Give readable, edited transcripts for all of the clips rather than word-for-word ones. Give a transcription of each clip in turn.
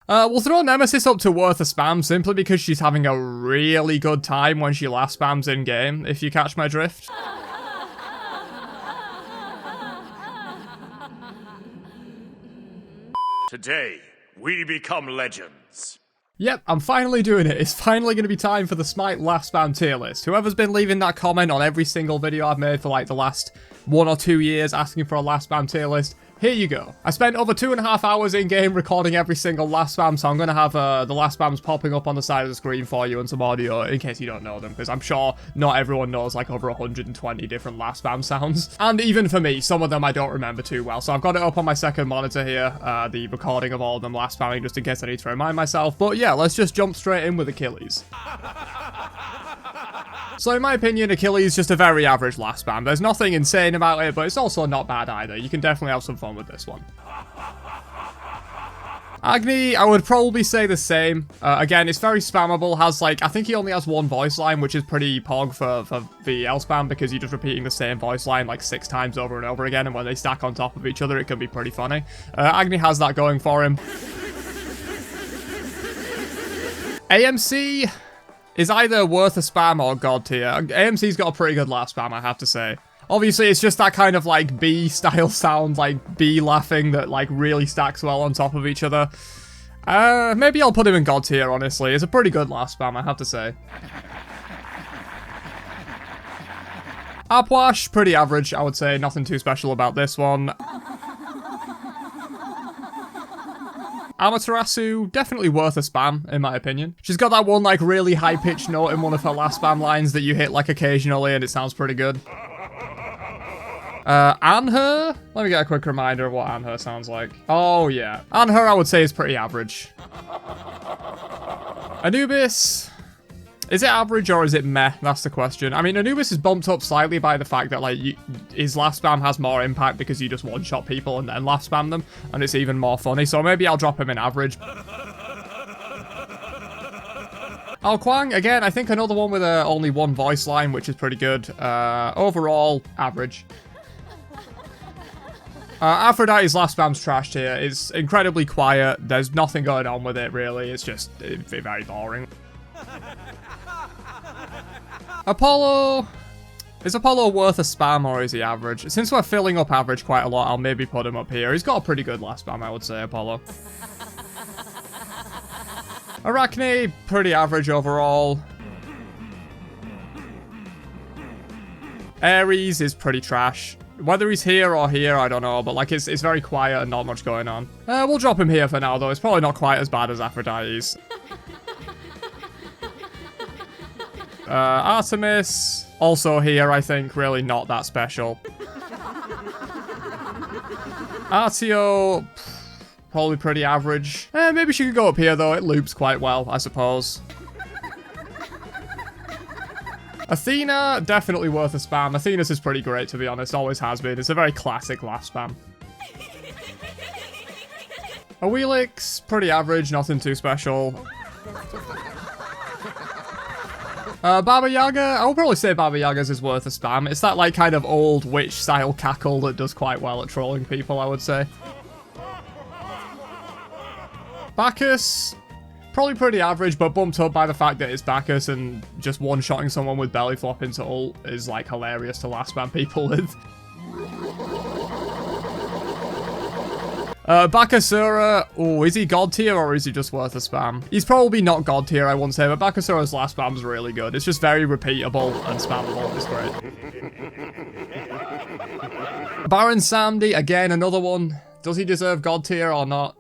We'll throw Nemesis up to worth a spam simply because she's having a really good time when she last spams in-game, if you catch my drift. Today, we become legends. Yep, I'm finally doing it. It's finally going to be time for the Smite last spam tier list. Whoever's been leaving that comment on every single video I've made for like the last 1 or 2 years asking for a last spam tier list, here you go. I spent over 2.5 hours in-game recording every single last spam, so I'm going to have the last spams popping up on the side of the screen for you and some audio in case you don't know them, because I'm sure not everyone knows like over 120 different last spam sounds. And even for me, some of them I don't remember too well, so I've got it up on my second monitor here, the recording of all of them last spamming just in case I need to remind myself. But yeah, let's just jump straight in with Achilles. So in my opinion, Achilles is just a very average last spam. There's nothing insane about it, but it's also not bad either. You can definitely have some fun with this one. Agni, I would probably say the same. Again, it's very spammable, has like, I think he only has 1 voice line, which is pretty pog for VEL spam, because you're just repeating the same voice line like 6 times over and over again, and when they stack on top of each other, it can be pretty funny. Agni has that going for him. AMC is either worth a spam or god tier. AMC's got a pretty good last spam, I have to say. Obviously, it's just that kind of like B-style sound, like B laughing that like really stacks well on top of each other. Maybe I'll put him in god tier, honestly. It's a pretty good last spam, I have to say. Apwash, pretty average, I would say. Nothing too special about this one. Amaterasu, definitely worth a spam, in my opinion. She's got that one, like, really high-pitched note in one of her last spam lines that you hit, like, occasionally, and it sounds pretty good. Anher? Let me get a quick reminder of what Anher sounds like. Oh, yeah. Anher, I would say, is pretty average. Anubis... is it average or is it meh? That's the question. I mean, Anubis is bumped up slightly by the fact that, like, his last spam has more impact because you just one-shot people and then last spam them, and it's even more funny, so maybe I'll drop him in average. Al Kwang, again, I think another one with only 1 voice line, which is pretty good. Overall, average. Aphrodite's last spam's trashed here. It's incredibly quiet. There's nothing going on with it, really. It's just very boring. Apollo... is Apollo worth a spam or is he average? Since we're filling up average quite a lot, I'll maybe put him up here. He's got a pretty good last spam, I would say, Apollo. Arachne, pretty average overall. Ares is pretty trash. Whether he's here or here, I don't know, but like it's very quiet and not much going on. We'll drop him here for now, though. It's probably not quite as bad as Aphrodite's. Artemis, also here, I think, really not that special. Artio, probably pretty average. Maybe she could go up here, though. It loops quite well, I suppose. Athena, definitely worth a spam. Athena's is pretty great, to be honest. Always has been. It's a very classic last spam. Awelix, pretty average. Nothing too special. Baba Yaga, I would probably say Baba Yaga's is worth a spam. It's that like kind of old witch-style cackle that does quite well at trolling people, I would say. Bacchus, probably pretty average, but bumped up by the fact that it's Bacchus and just one-shotting someone with belly flop into ult is like hilarious to last spam people with. Bakasura, oh, is he god tier or is he just worth a spam? He's probably not god tier, I won't say, but Bakasura's last spam's really good. It's just very repeatable and spammable. It's great. Baron Samdi, again, another one. Does he deserve god tier or not?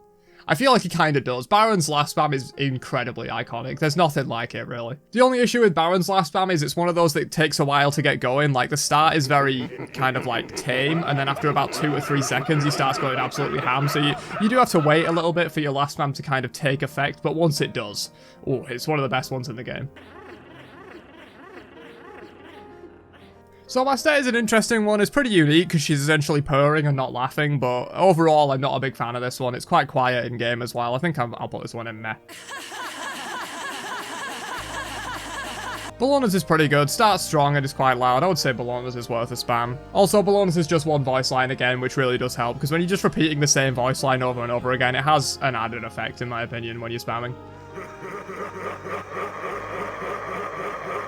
I feel like he kind of does. Baron's last spam is incredibly iconic. There's nothing like it, really. The only issue with Baron's last spam is it's one of those that takes a while to get going. Like, the start is very kind of, like, tame, and then after about 2 or 3 seconds, he starts going absolutely ham. So you do have to wait a little bit for your last spam to kind of take effect, but once it does, oh, it's one of the best ones in the game. So Bastet is an interesting one. It's pretty unique because she's essentially purring and not laughing, but overall I'm not a big fan of this one. It's quite quiet in game as well. I think I'll put this one in meh. Ballonas is pretty good. Starts strong and is quite loud. I would say Ballonas is worth a spam. Also, Ballonas is just one voice line again, which really does help, because when you're just repeating the same voice line over and over again, it has an added effect, in my opinion, when you're spamming.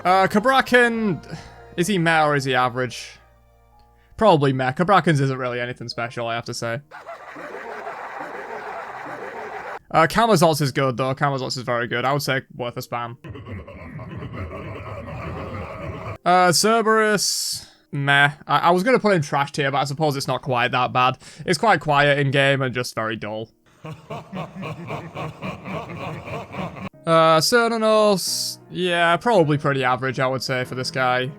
Cabrakan... Is he meh or is he average? Probably meh. Cabrakans isn't really anything special, I have to say. Camazotz is good, though. Camazotz is very good. I would say worth a spam. Cerberus... Meh. I was going to put in trash tier, but I suppose it's not quite that bad. It's quite quiet in-game and just very dull. Cernanos... Yeah, probably pretty average, I would say, for this guy.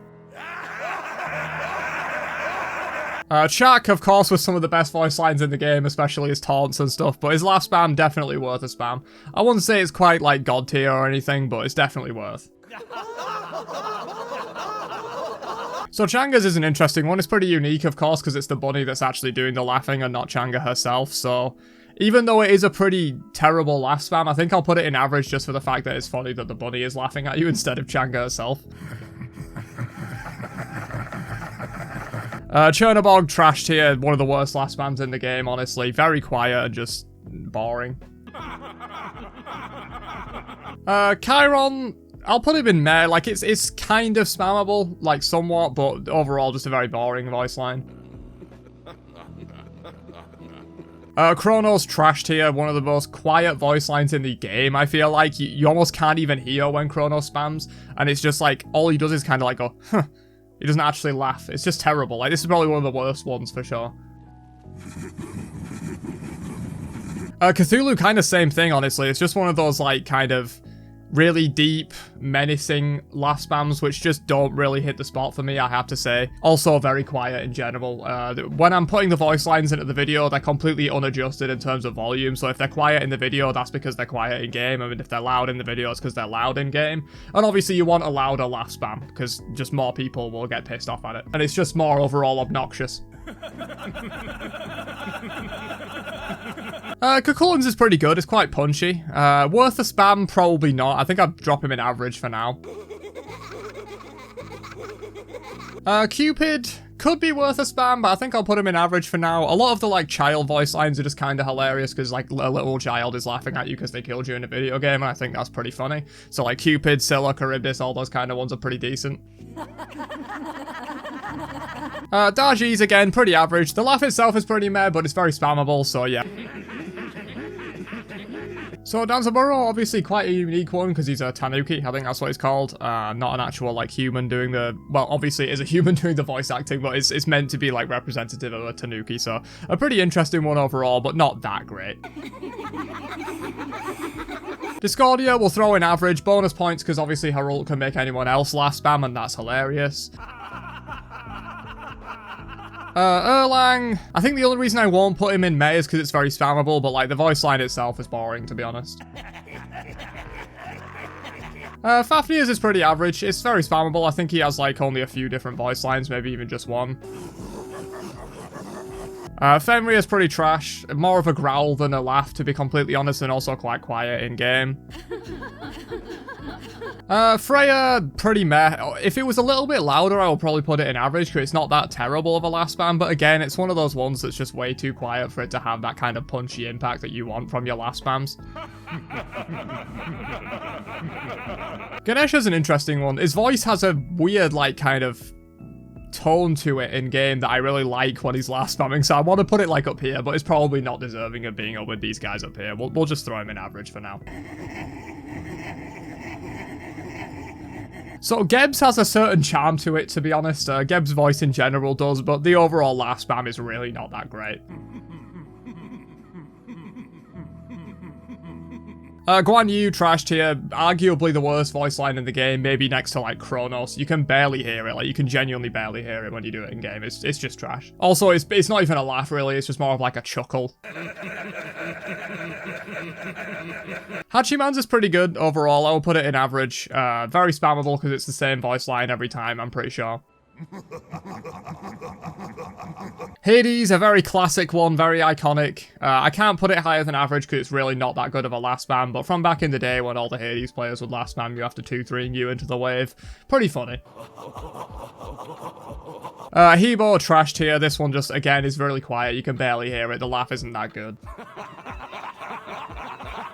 Chak, of course, was some of the best voice lines in the game, especially his taunts and stuff, but his last spam, definitely worth a spam. I wouldn't say it's quite like God tier or anything, but it's definitely worth. So Changa's is an interesting one. It's pretty unique, of course, because it's the bunny that's actually doing the laughing and not Changa herself, so... Even though it is a pretty terrible laugh spam, I think I'll put it in average just for the fact that it's funny that the bunny is laughing at you instead of Changa herself. Chernobog, trash tier, one of the worst last spams in the game, honestly. Very quiet and just boring. Chiron, I'll put him in meh. Like, it's kind of spammable, like, somewhat, but overall just a very boring voice line. Chronos, trash tier, one of the most quiet voice lines in the game, I feel like. You almost can't even hear when Chronos spams, and it's just like, all he does is kind of like go, huh. He doesn't actually laugh. It's just terrible. Like, this is probably one of the worst ones for sure. Cthulhu, kind of same thing, honestly. It's just one of those, like, kind of really deep, menacing laugh spams, which just don't really hit the spot for me, I have to say. Also, very quiet in general. When I'm putting the voice lines into the video, they're completely unadjusted in terms of volume, so if they're quiet in the video, that's because they're quiet in-game. I mean, if they're loud in the video, it's because they're loud in-game. And obviously, you want a louder laugh spam, because just more people will get pissed off at it. And it's just more overall obnoxious. Cucullins is pretty good. It's quite punchy. Worth a spam? Probably not. I think I'd drop him in average for now. Cupid could be worth a spam, but I think I'll put him in average for now. A lot of the, like, child voice lines are just kind of hilarious because, like, a little child is laughing at you because they killed you in a video game, and I think that's pretty funny. So, like, Cupid, Scylla, Charybdis, all those kind of ones are pretty decent. Darjee's, again, pretty average. The laugh itself is pretty meh, but it's very spammable, so yeah. So Danzaburo, obviously quite a unique one because he's a tanuki, I think that's what it's called. Not an actual, like, human doing the... Well, obviously it is a human doing the voice acting, but it's meant to be, like, representative of a tanuki, so a pretty interesting one overall, but not that great. Discordia will throw in average, bonus points because obviously her ult can make anyone else laugh spam, and that's hilarious. Erlang, I think the only reason I won't put him in May is because it's very spammable, but, like, the voice line itself is boring, to be honest. Fafnir's is pretty average. It's very spammable. I think he has, like, only a few different voice lines, maybe even just one. Fenrir is pretty trash. More of a growl than a laugh, to be completely honest, and also quite quiet in-game. Freya, pretty meh. If it was a little bit louder, I would probably put it in average, because it's not that terrible of a last spam, but again, it's one of those ones that's just way too quiet for it to have that kind of punchy impact that you want from your last spams. Ganesha's an interesting one. His voice has a weird, like, kind of tone to it in-game that I really like when he's last spamming, so I want to put it, like, up here, but it's probably not deserving of being up with these guys up here. We'll just throw him in average for now. So Gebs has a certain charm to it, to be honest. Geb's voice in general does, but the overall last spam is really not that great. Guan Yu, trash tier, arguably the worst voice line in the game, maybe next to, like, Chronos. You can barely hear it, like, you can genuinely barely hear it when you do it in game. It's just trash. Also, it's not even a laugh, really, it's just more of, like, a chuckle. Hachiman's is pretty good overall. I will put it in average. Very spammable because it's the same voice line every time, I'm pretty sure. Hades, a very classic one, very iconic. I can't put it higher than average because it's really not that good of a last spam, but from back in the day when all the Hades players would last spam you after 2-3ing you into the wave, pretty funny. Hebo, trash tier. This one just, again, is really quiet. You can barely hear it. The laugh isn't that good.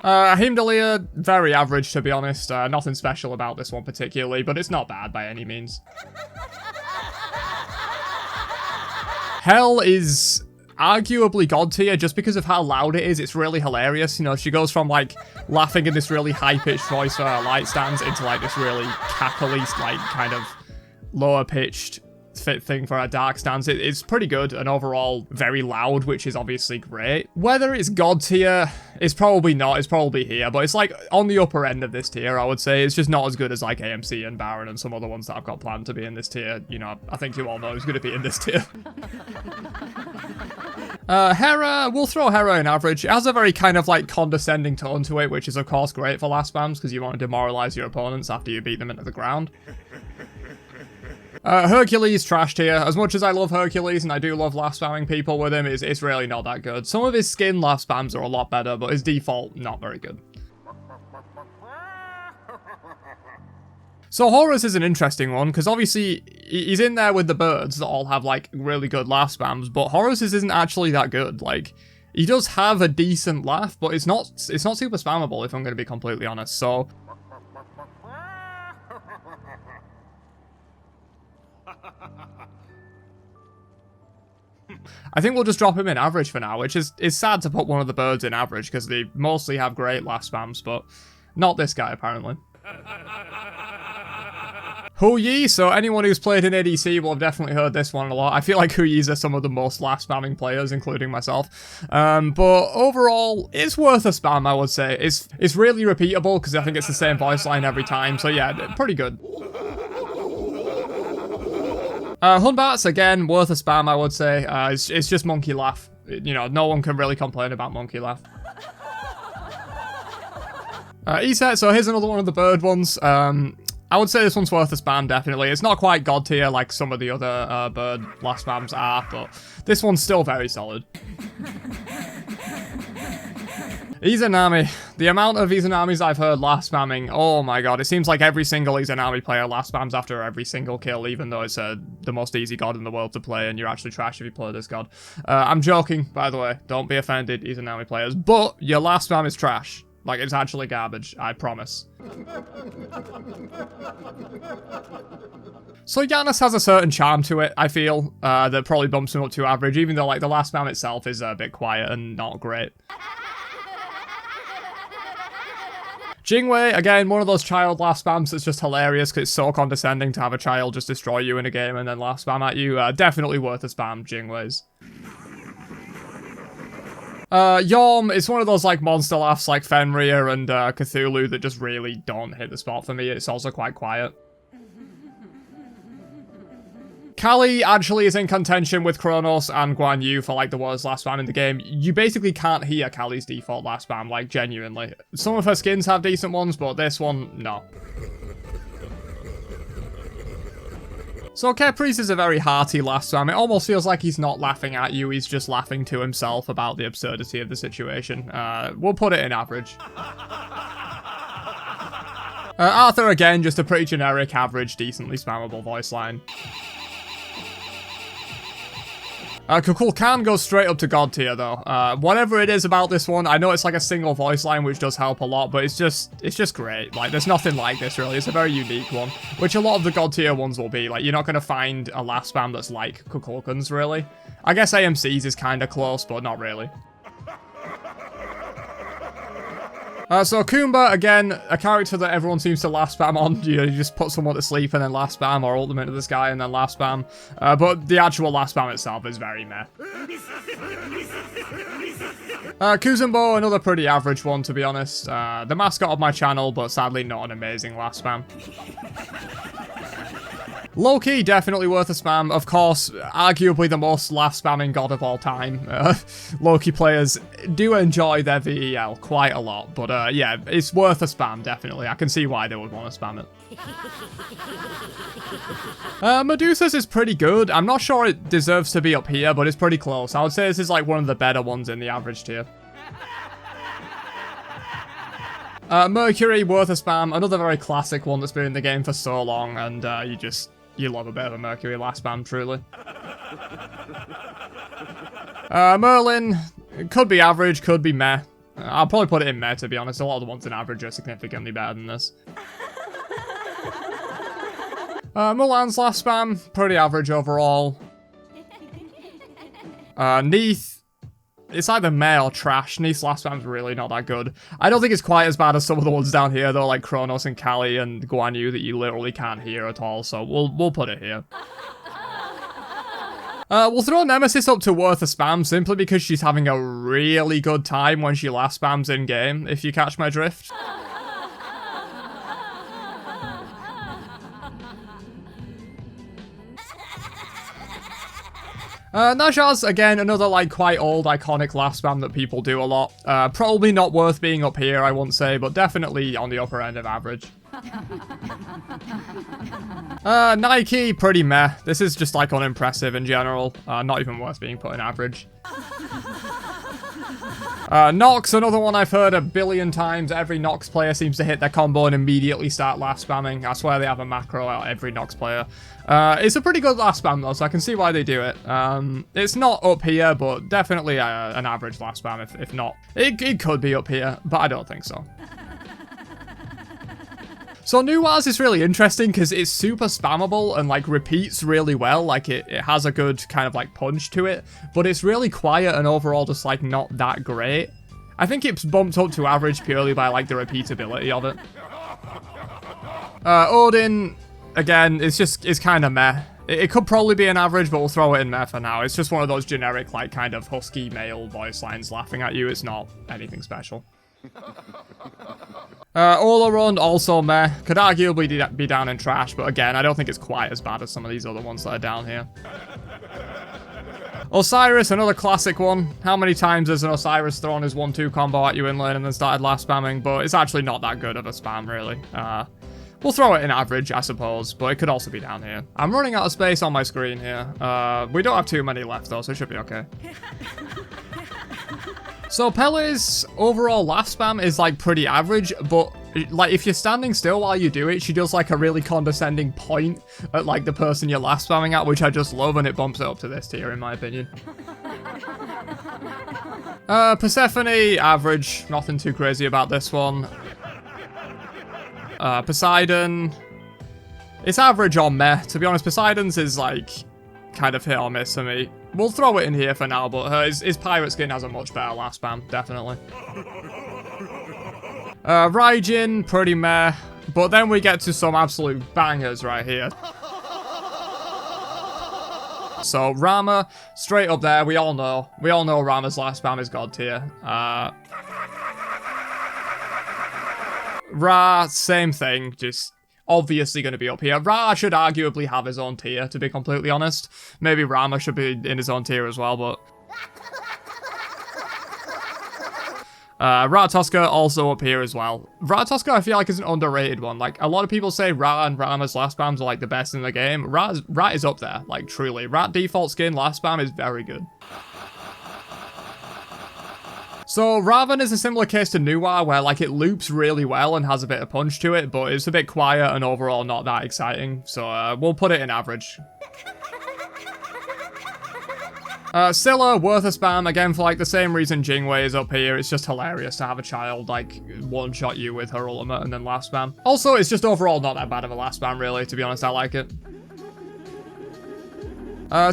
Himdalia, very average to be honest. Nothing special about this one particularly, but it's not bad by any means. Hell is arguably god tier just because of how loud it is. It's really hilarious. You know, she goes from like laughing in this really high-pitched voice for her light stands into like this really cackly, like kind of lower-pitched fit thing for our dark stance. It's pretty good and overall very loud, which is obviously great. Whether it's god tier, it's probably not. It's probably here, but it's like on the upper end of this tier, I would say. It's just not as good as like AMC and Baron and some other ones that I've got planned to be in this tier. You know, I think you all know who's going to be in this tier. Hera, we'll throw Hera in average. It has a very kind of like condescending tone to it, which is of course great for last spams because you want to demoralize your opponents after you beat them into the ground. Hercules, trash tier. As much as I love Hercules and I do love last spamming people with him, it's really not that good. Some of his skin last spams are a lot better, but his default, not very good. So Horus is an interesting one, because obviously he's in there with the birds that all have like really good last spams, but Horus isn't actually that good. Like, he does have a decent laugh, but it's not super spammable if I'm going to be completely honest, so... I think we'll just drop him in average for now, which is sad to put one of the birds in average because they mostly have great last spams, but not this guy apparently. Hu Yi, so anyone who's played in ADC will have definitely heard this one a lot. I feel like Hu Yis are some of the most last spamming players, including myself. But overall, it's worth a spam, I would say. It's really repeatable because I think it's the same voice line every time, so yeah, pretty good. Hunbats, again, worth a spam, I would say. It's just monkey laugh. You know, no one can really complain about monkey laugh. Eset, so here's another one of the bird ones. I would say this one's worth a spam, definitely. It's not quite god tier like some of the other bird last spams are, but this one's still very solid. Izanami. The amount of Izanamis I've heard last spamming, oh my god, it seems like every single Izanami player last spams after every single kill, even though it's the most easy god in the world to play, and you're actually trash if you play this god. I'm joking, by the way. Don't be offended, Izanami players, but your last spam is trash. Like, it's actually garbage, I promise. So Yanis has a certain charm to it, I feel, that probably bumps him up to average, even though, like, the last spam itself is a bit quiet and not great. Jingwei, again, one of those child last spams that's just hilarious because it's so condescending to have a child just destroy you in a game and then last spam at you. Definitely worth a spam, Jingwei's. Yom, it's one of those like monster laughs like Fenrir and Cthulhu that just really don't hit the spot for me. It's also quite quiet. Kali actually is in contention with Kronos and Guan Yu for like the worst last spam in the game. You basically can't hear Kali's default last spam, like genuinely. Some of her skins have decent ones, but this one, no. So Caprice is a very hearty last spam. It almost feels like he's not laughing at you, he's just laughing to himself about the absurdity of the situation. We'll put it in average. Arthur, again, just a pretty generic, average, decently spammable voice line. Kukulkan goes straight up to god tier though. Whatever it is about this one, I know it's like a single voice line which does help a lot, but it's just great. Like, there's nothing like this really. It's a very unique one, which a lot of the god tier ones will be. Like, you're not going to find a last spam that's like Kukulkan's really. I guess AMC's is kind of close, but not really. So Kumba, again, a character that everyone seems to last spam on. You know, you just put someone to sleep and then last spam, or ultimate to this guy and then last spam. But the actual last spam itself is very meh. Kuzumbo, another pretty average one, to be honest. The mascot of my channel, but sadly not an amazing last spam. Low-key, definitely worth a spam. Of course, arguably the most last spamming god of all time. Low-key players do enjoy their VEL quite a lot, but yeah, it's worth a spam, definitely. I can see why they would want to spam it. Medusa's is pretty good. I'm not sure it deserves to be up here, but it's pretty close. I would say this is like one of the better ones in the average tier. Mercury, worth a spam. Another very classic one that's been in the game for so long, and you love a bit of a Mercury last spam, truly. Merlin, could be average, could be meh. I'll probably put it in meh, to be honest. A lot of the ones in average are significantly better than this. Mulan's last spam, pretty average overall. Neath, it's either meh or trash. Neath's last spam's really not that good. I don't think it's quite as bad as some of the ones down here, though, like Kronos and Kali and Guan Yu that you literally can't hear at all, so we'll put it here. We'll throw Nemesis up to worth a spam simply because she's having a really good time when she last spams in-game, if you catch my drift. Najaz, again, another like quite old iconic last spam that people do a lot. Probably not worth being up here, I won't say, but definitely on the upper end of average. Nike, pretty meh. This is just like unimpressive in general. Not even worth being put in average. Nox, another one I've heard a billion times. Every Nox player seems to hit their combo and immediately start last spamming. I swear they have a macro out every Nox player. It's a pretty good last spam though, so I can see why they do it. It's not up here, but definitely an average last spam, if not. It could be up here, but I don't think so. So Nuaz is really interesting because it's super spammable and like repeats really well. Like it has a good kind of like punch to it, but it's really quiet and overall just like not that great. I think it's bumped up to average purely by like the repeatability of it. Odin, again, it's kind of meh. It could probably be an average, but we'll throw it in there for now. It's just one of those generic like kind of husky male voice lines laughing at you. It's not anything special. Olaron, also meh. Could arguably be down in trash, but again, I don't think it's quite as bad as some of these other ones that are down here. Osiris, another classic one. How many times has an Osiris thrown his 1-2 combo at you in lane and then started last spamming? But it's actually not that good of a spam, really. We'll throw it in average, I suppose, but it could also be down here. I'm running out of space on my screen here. We don't have too many left, though, so it should be okay. So Pele's overall last spam is like pretty average, but like if you're standing still while you do it, she does like a really condescending point at like the person you're last spamming at, which I just love, and it bumps it up to this tier in my opinion. Persephone, average, nothing too crazy about this one. Poseidon, it's average or meh. To be honest, Poseidon's is like kind of hit or miss for me. We'll throw it in here for now, but his pirate skin has a much better last spam, definitely. Raijin, pretty meh. But then we get to some absolute bangers right here. So Rama, straight up there, we all know Rama's last spam is god tier. Ra, same thing, just obviously going to be up here. Ra should arguably have his own tier, to be completely honest. Maybe Rama should be in his own tier as well, but... Ratatoska also up here as well. Ratatoska I feel like is an underrated one. Like, a lot of people say Ra and Rama's last spams are like the best in the game. Rat is up there, like truly. Rat default skin last spam is very good. So Raven is a similar case to Nuwa, where like it loops really well and has a bit of punch to it, but it's a bit quiet and overall not that exciting. So we'll put it in average. Scylla, worth a spam, again for like the same reason Jingwei is up here. It's just hilarious to have a child like one-shot you with her ultimate and then last spam. Also, it's just overall not that bad of a last spam really, to be honest, I like it.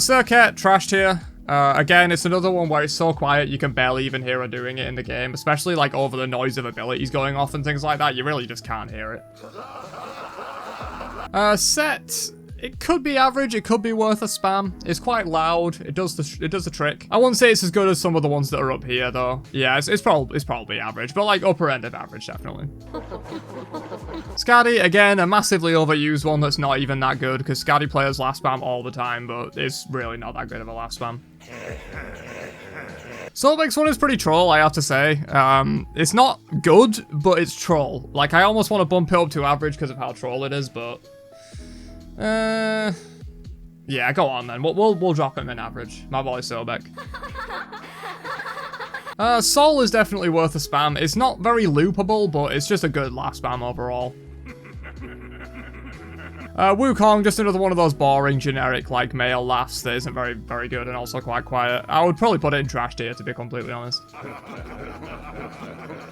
Circuit, trash tier. Again, it's another one where it's so quiet you can barely even hear her doing it in the game, especially like over the noise of abilities going off and things like that. You really just can't hear it. Set, it could be average, it could be worth a spam. It's quite loud, it does the trick. I wouldn't say it's as good as some of the ones that are up here though. Yeah, it's probably average, but like upper end of average, definitely. Skadi, again, a massively overused one that's not even that good, because Skadi players last spam all the time, but it's really not that good of a last spam. Sobek's one is pretty troll, I have to say. It's not good, but it's troll. Like, I almost want to bump it up to average because of how troll it is, but... yeah, go on then. We'll drop him in average. My boy Sobek. Sol is definitely worth a spam. It's not very loopable, but it's just a good last spam overall. Wukong, just another one of those boring, generic, like, male laughs that isn't very good and also quite quiet. I would probably put it in trash tier, to be completely honest.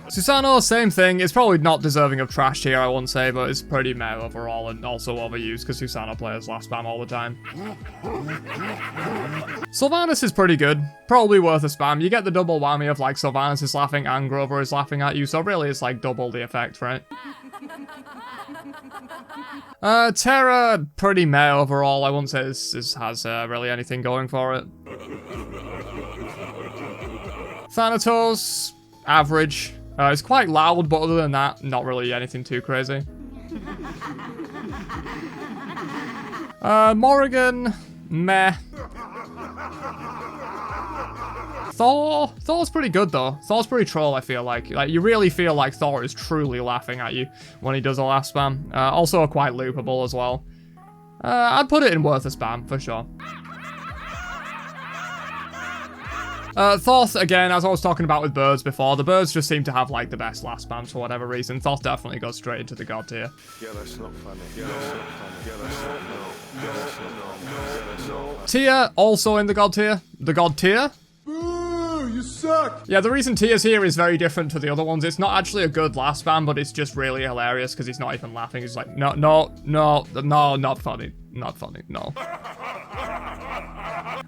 Susano, same thing. It's probably not deserving of trash tier, I wouldn't say, but it's pretty meh overall and also overused because Susano players last spam all the time. Sylvanas is pretty good. Probably worth a spam. You get the double whammy of, like, Sylvanas is laughing and Grover is laughing at you, so really it's, like, double the effect, right? Terra, pretty meh overall. I wouldn't say this has really anything going for it. Thanatos, average. It's quite loud, but other than that, not really anything too crazy. Morrigan, meh. Thor's pretty good though. Thor's pretty troll, I feel like. Like, you really feel like Thor is truly laughing at you when he does a last spam. Also quite loopable as well. I'd put it in worth a spam, for sure. Thoth, again, as I was talking about with birds before, the birds just seem to have, like, the best last spams for whatever reason. Thoth definitely goes straight into the god tier. Yeah, that's not funny. Yeah, that's not funny. Yeah, that's not no. Yeah, that's not no. Yeah, that's not. Tier, also in the god tier. The god tier? Boo! You suck! Yeah, the reason Tier's here is very different to the other ones. It's not actually a good last spam, but it's just really hilarious because he's not even laughing. He's like, no, not funny. Not funny, no.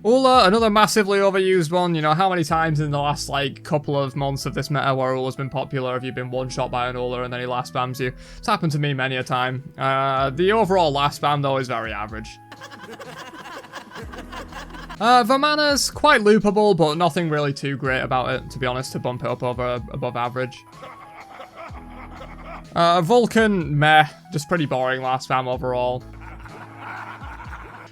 Ula, another massively overused one. You know, how many times in the last, like, couple of months of this meta where Ula's been popular have you been one-shot by an Ula and then he last spams you? It's happened to me many a time. The overall last spam, though, is very average. Vamana's quite loopable, but nothing really too great about it, to be honest, to bump it up above average. Vulcan, meh. Just pretty boring last spam overall.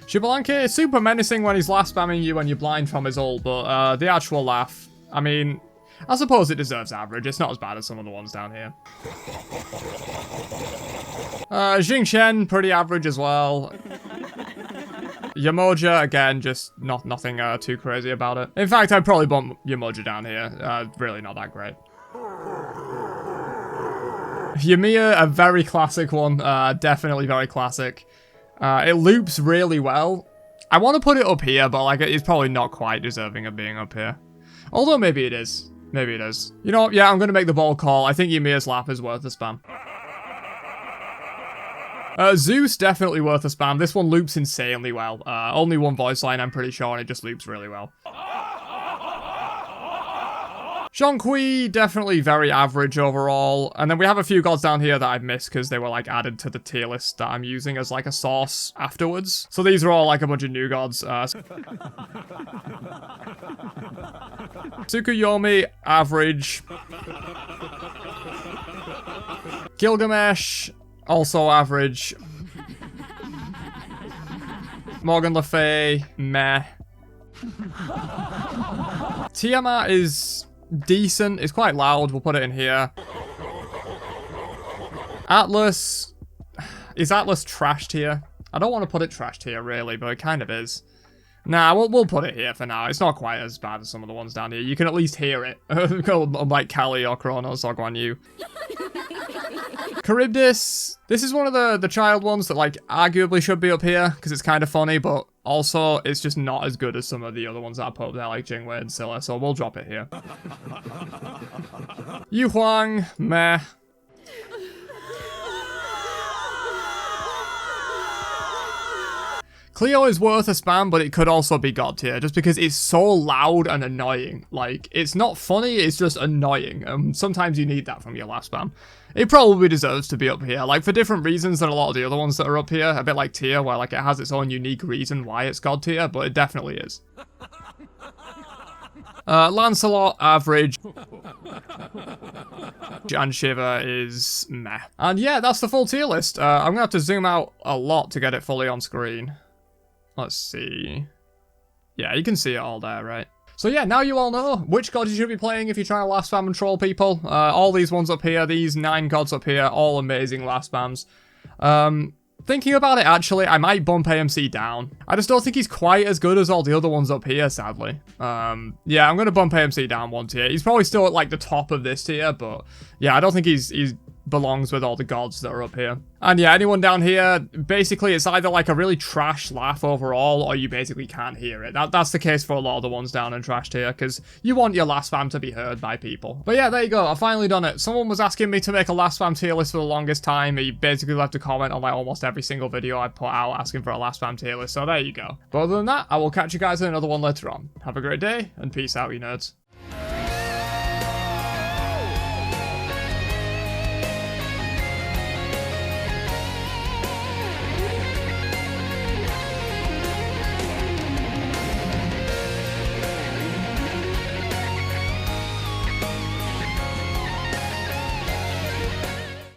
Shibalanke is super menacing when he's last spamming you when you're blind from his ult, but the actual laugh, I mean, I suppose it deserves average. It's not as bad as some of the ones down here. Jing Shen, pretty average as well. Yamoja, again, just nothing too crazy about it. In fact, I'd probably bump Yamoja down here. Really not that great. Yamiya, a very classic one. Definitely very classic. It loops really well. I want to put it up here, but like it's probably not quite deserving of being up here. Although maybe it is. Maybe it is. You know what? Yeah, I'm going to make the ball call. I think Yamiya's lap is worth a spam. Zeus, definitely worth a spam. This one loops insanely well. Only one voice line, I'm pretty sure, and it just loops really well. Zhonghui, definitely very average overall. And then we have a few gods down here that I've missed because they were like added to the tier list that I'm using as like a source afterwards. So these are all like a bunch of new gods. Tsukuyomi, average. Gilgamesh, also average. Morgan Le Fay, meh. Tiamat is decent. It's quite loud. We'll put it in here. Atlas. Is Atlas trash tier? I don't want to put it trash tier, really, but it kind of is. Nah, we'll put it here for now. It's not quite as bad as some of the ones down here. You can at least hear it. Like Kali or Kronos or Guan Yu. Charybdis. This is one of the child ones that, like, arguably should be up here, because it's kind of funny, but also it's just not as good as some of the other ones that I put up there, like Jingwei and Scylla, so we'll drop it here. Yu Huang, meh. Cleo is worth a spam, but it could also be God tier, just because it's so loud and annoying. Like, it's not funny, it's just annoying. Sometimes you need that from your last spam. It probably deserves to be up here, like, for different reasons than a lot of the other ones that are up here. A bit like tier, where, like, it has its own unique reason why it's God tier, but it definitely is. Lancelot, average. And Shiva is meh. And yeah, that's the full tier list. I'm gonna have to zoom out a lot to get it fully on screen. Let's see. Yeah, you can see it all there, right? So yeah, now you all know which god you should be playing if you're trying to last spam and troll people. All these ones up here, these 9 gods up here, all amazing last spams. Thinking about it, actually, I might bump AMC down. I just don't think he's quite as good as all the other ones up here, sadly. Yeah, I'm going to bump AMC down 1 tier. He's probably still at, like, the top of this tier, but yeah, I don't think he's belongs with all the gods that are up here. And yeah, anyone down here, basically it's either like a really trash laugh overall, or you basically can't hear it. That's the case for a lot of the ones down in trash tier, because you want your last spam to be heard by people. But yeah, there you go, I've finally done it. Someone was asking me to make a last spam tier list for the longest time. He basically left a comment on like almost every single video I put out asking for a last spam tier list, so there you go. But other than that, I will catch you guys in another one later on. Have a great day, and peace out, you nerds.